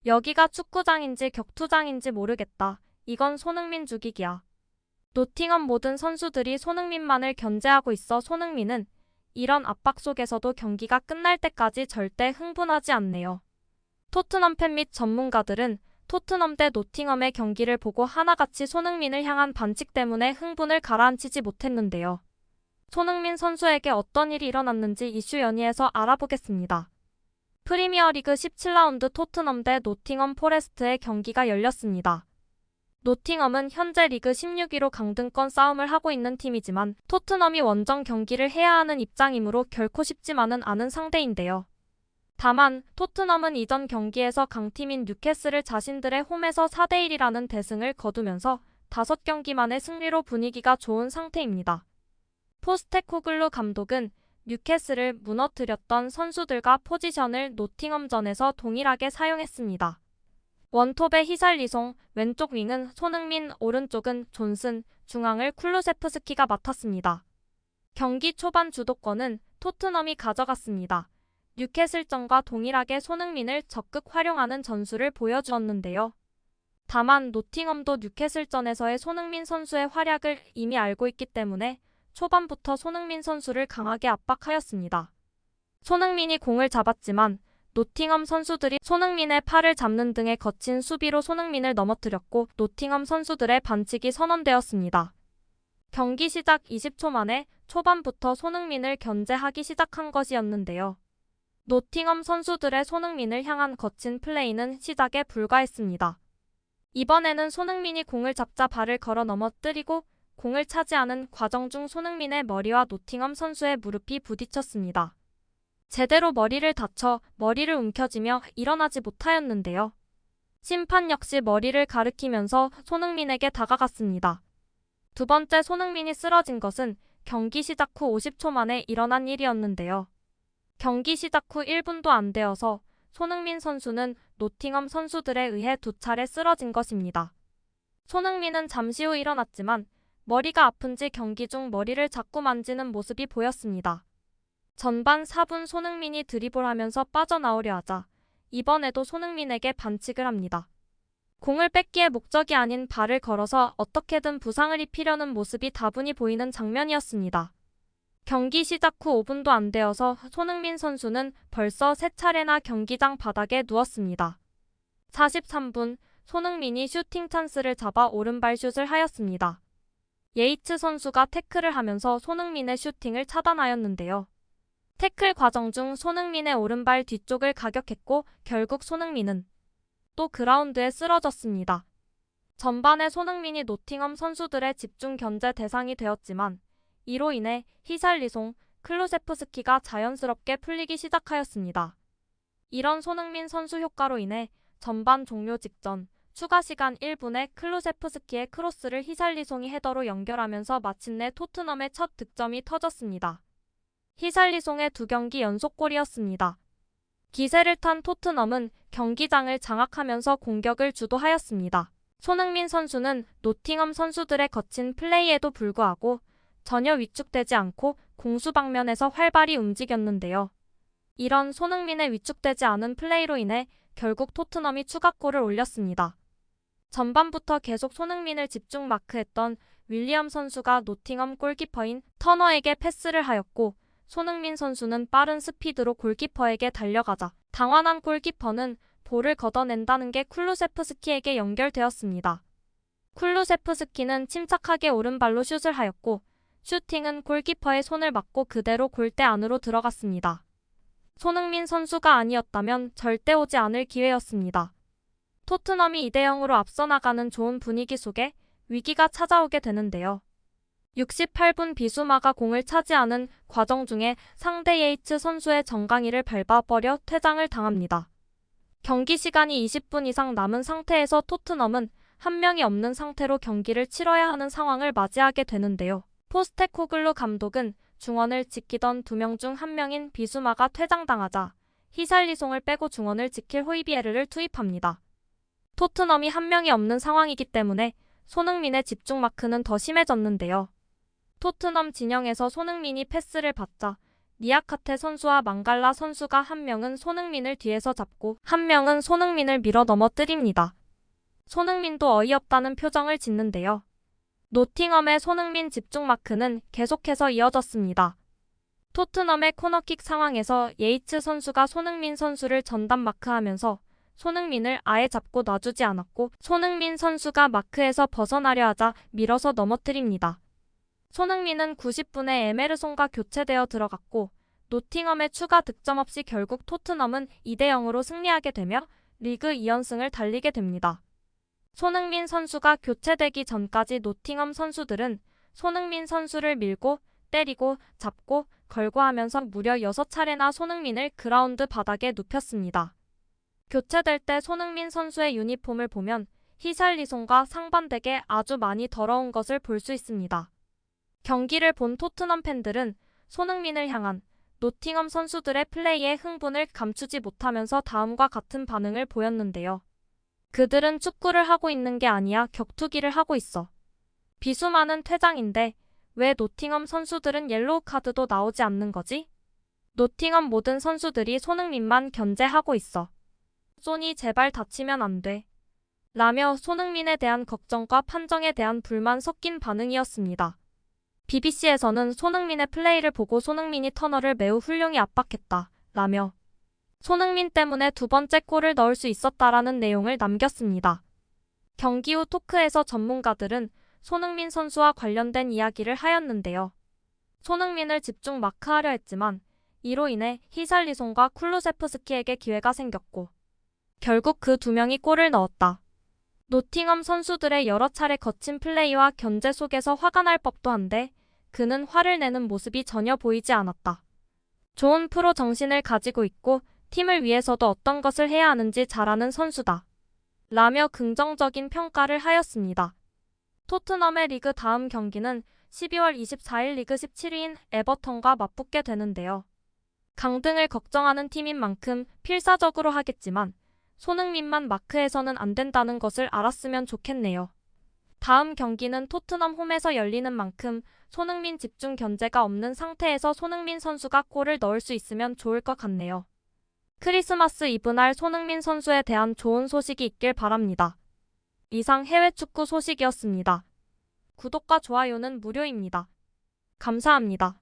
여기가 축구장인지 격투장인지 모르겠다. 이건 손흥민 죽이기야. 노팅엄 모든 선수들이 손흥민만을 견제하고 있어 손흥민은 이런 압박 속에서도 경기가 끝날 때까지 절대 흥분하지 않네요. 토트넘 팬 및 전문가들은 토트넘 대 노팅엄의 경기를 보고 하나같이 손흥민을 향한 반칙 때문에 흥분을 가라앉히지 못했는데요. 손흥민 선수에게 어떤 일이 일어났는지 이슈 연의에서 알아보겠습니다. 프리미어리그 17라운드 토트넘 대 노팅엄 포레스트의 경기가 열렸습니다. 노팅엄은 현재 리그 16위로 강등권 싸움을 하고 있는 팀이지만 토트넘이 원정 경기를 해야 하는 입장이므로 결코 쉽지만은 않은 상대인데요. 다만 토트넘은 이전 경기에서 강팀인 뉴캐슬을 자신들의 홈에서 4대1이라는 대승을 거두면서 5경기 만의 승리로 분위기가 좋은 상태입니다. 포스테코글루 감독은 뉴캐슬을 무너뜨렸던 선수들과 포지션을 노팅엄전에서 동일하게 사용했습니다. 원톱의 히살리송, 왼쪽 윙은 손흥민, 오른쪽은 존슨, 중앙을 쿨루세프스키가 맡았습니다. 경기 초반 주도권은 토트넘이 가져갔습니다. 뉴캐슬전과 동일하게 손흥민을 적극 활용하는 전술을 보여주었는데요. 다만 노팅엄도 뉴캐슬전에서의 손흥민 선수의 활약을 이미 알고 있기 때문에 초반부터 손흥민 선수를 강하게 압박하였습니다. 손흥민이 공을 잡았지만 노팅엄 선수들이 손흥민의 팔을 잡는 등의 거친 수비로 손흥민을 넘어뜨렸고 노팅엄 선수들의 반칙이 선언되었습니다. 경기 시작 20초 만에 초반부터 손흥민을 견제하기 시작한 것이었는데요. 노팅엄 선수들의 손흥민을 향한 거친 플레이는 시작에 불과했습니다. 이번에는 손흥민이 공을 잡자 발을 걸어 넘어뜨리고 공을 차지하는 과정 중 손흥민의 머리와 노팅엄 선수의 무릎이 부딪혔습니다. 제대로 머리를 다쳐 머리를 움켜쥐며 일어나지 못하였는데요. 심판 역시 머리를 가리키면서 손흥민에게 다가갔습니다. 두 번째 손흥민이 쓰러진 것은 경기 시작 후 50초 만에 일어난 일이었는데요. 경기 시작 후 1분도 안 되어서 손흥민 선수는 노팅엄 선수들에 의해 2차례 쓰러진 것입니다. 손흥민은 잠시 후 일어났지만 머리가 아픈지 경기 중 머리를 자꾸 만지는 모습이 보였습니다. 전반 4분 손흥민이 드리블하면서 빠져나오려 하자 이번에도 손흥민에게 반칙을 합니다. 공을 뺏기의 목적이 아닌 발을 걸어서 어떻게든 부상을 입히려는 모습이 다분히 보이는 장면이었습니다. 경기 시작 후 5분도 안 되어서 손흥민 선수는 벌써 3차례나 경기장 바닥에 누웠습니다. 43분 손흥민이 슈팅 찬스를 잡아 오른발 슛을 하였습니다. 예이츠 선수가 태클을 하면서 손흥민의 슈팅을 차단하였는데요. 태클 과정 중 손흥민의 오른발 뒤쪽을 가격했고 결국 손흥민은 또 그라운드에 쓰러졌습니다. 전반에 손흥민이 노팅엄 선수들의 집중 견제 대상이 되었지만 이로 인해 히살리송, 클루세프스키가 자연스럽게 풀리기 시작하였습니다. 이런 손흥민 선수 효과로 인해 전반 종료 직전 추가 시간 1분에 클루세프스키의 크로스를 히살리송이 헤더로 연결하면서 마침내 토트넘의 첫 득점이 터졌습니다. 히살리송의 2경기 연속골이었습니다. 기세를 탄 토트넘은 경기장을 장악하면서 공격을 주도하였습니다. 손흥민 선수는 노팅엄 선수들의 거친 플레이에도 불구하고 전혀 위축되지 않고 공수 방면에서 활발히 움직였는데요. 이런 손흥민의 위축되지 않은 플레이로 인해 결국 토트넘이 추가골을 올렸습니다. 전반부터 계속 손흥민을 집중 마크했던 윌리엄 선수가 노팅엄 골키퍼인 터너에게 패스를 하였고 손흥민 선수는 빠른 스피드로 골키퍼에게 달려가자 당황한 골키퍼는 볼을 걷어낸다는 게 쿨루세프스키에게 연결되었습니다. 쿨루세프스키는 침착하게 오른발로 슛을 하였고 슈팅은 골키퍼의 손을 맞고 그대로 골대 안으로 들어갔습니다. 손흥민 선수가 아니었다면 절대 오지 않을 기회였습니다. 토트넘이 2대0으로 앞서 나가는 좋은 분위기 속에 위기가 찾아오게 되는데요. 68분 비수마가 공을 차지하는 과정 중에 상대 예이츠 선수의 정강이를 밟아버려 퇴장을 당합니다. 경기 시간이 20분 이상 남은 상태에서 토트넘은 한 명이 없는 상태로 경기를 치러야 하는 상황을 맞이하게 되는데요. 포스테코글루 감독은 중원을 지키던 2명 중 1명인 비수마가 퇴장당하자 히살리송을 빼고 중원을 지킬 호이비에르를 투입합니다. 토트넘이 한 명이 없는 상황이기 때문에 손흥민의 집중 마크는 더 심해졌는데요. 토트넘 진영에서 손흥민이 패스를 받자 니아카테 선수와 망갈라 선수가 한 명은 손흥민을 뒤에서 잡고 한 명은 손흥민을 밀어 넘어뜨립니다. 손흥민도 어이없다는 표정을 짓는데요. 노팅엄의 손흥민 집중 마크는 계속해서 이어졌습니다. 토트넘의 코너킥 상황에서 예이츠 선수가 손흥민 선수를 전담 마크하면서 손흥민을 아예 잡고 놔주지 않았고 손흥민 선수가 마크에서 벗어나려 하자 밀어서 넘어뜨립니다. 손흥민은 90분에 에메르송과 교체되어 들어갔고 노팅엄의 추가 득점 없이 결국 토트넘은 2대0으로 승리하게 되며 리그 2연승을 달리게 됩니다. 손흥민 선수가 교체되기 전까지 노팅엄 선수들은 손흥민 선수를 밀고 때리고 잡고 걸고 하면서 무려 6차례나 손흥민을 그라운드 바닥에 눕혔습니다. 교체될 때 손흥민 선수의 유니폼을 보면 히샬리송과 상반되게 아주 많이 더러운 것을 볼 수 있습니다. 경기를 본 토트넘 팬들은 손흥민을 향한 노팅엄 선수들의 플레이에 흥분을 감추지 못하면서 다음과 같은 반응을 보였는데요. 그들은 축구를 하고 있는 게 아니야 격투기를 하고 있어. 비수 많은 퇴장인데 왜 노팅엄 선수들은 옐로우 카드도 나오지 않는 거지? 노팅엄 모든 선수들이 손흥민만 견제하고 있어. 소니 제발 다치면 안 돼. 라며 손흥민에 대한 걱정과 판정에 대한 불만 섞인 반응이었습니다. BBC에서는 손흥민의 플레이를 보고 손흥민이 터널을 매우 훌륭히 압박했다. 라며 손흥민 때문에 두 번째 골을 넣을 수 있었다라는 내용을 남겼습니다. 경기 후 토크에서 전문가들은 손흥민 선수와 관련된 이야기를 하였는데요. 손흥민을 집중 마크하려 했지만 이로 인해 히샬리송과 쿨루세프스키에게 기회가 생겼고 결국 그 두 명이 골을 넣었다. 노팅엄 선수들의 여러 차례 거친 플레이와 견제 속에서 화가 날 법도 한데 그는 화를 내는 모습이 전혀 보이지 않았다. 좋은 프로 정신을 가지고 있고 팀을 위해서도 어떤 것을 해야 하는지 잘 아는 선수다. 라며 긍정적인 평가를 하였습니다. 토트넘의 리그 다음 경기는 12월 24일 리그 17위인 에버턴과 맞붙게 되는데요. 강등을 걱정하는 팀인 만큼 필사적으로 하겠지만 손흥민만 마크해서는 안 된다는 것을 알았으면 좋겠네요. 다음 경기는 토트넘 홈에서 열리는 만큼 손흥민 집중 견제가 없는 상태에서 손흥민 선수가 골을 넣을 수 있으면 좋을 것 같네요. 크리스마스 이브날 손흥민 선수에 대한 좋은 소식이 있길 바랍니다. 이상 해외 축구 소식이었습니다. 구독과 좋아요는 무료입니다. 감사합니다.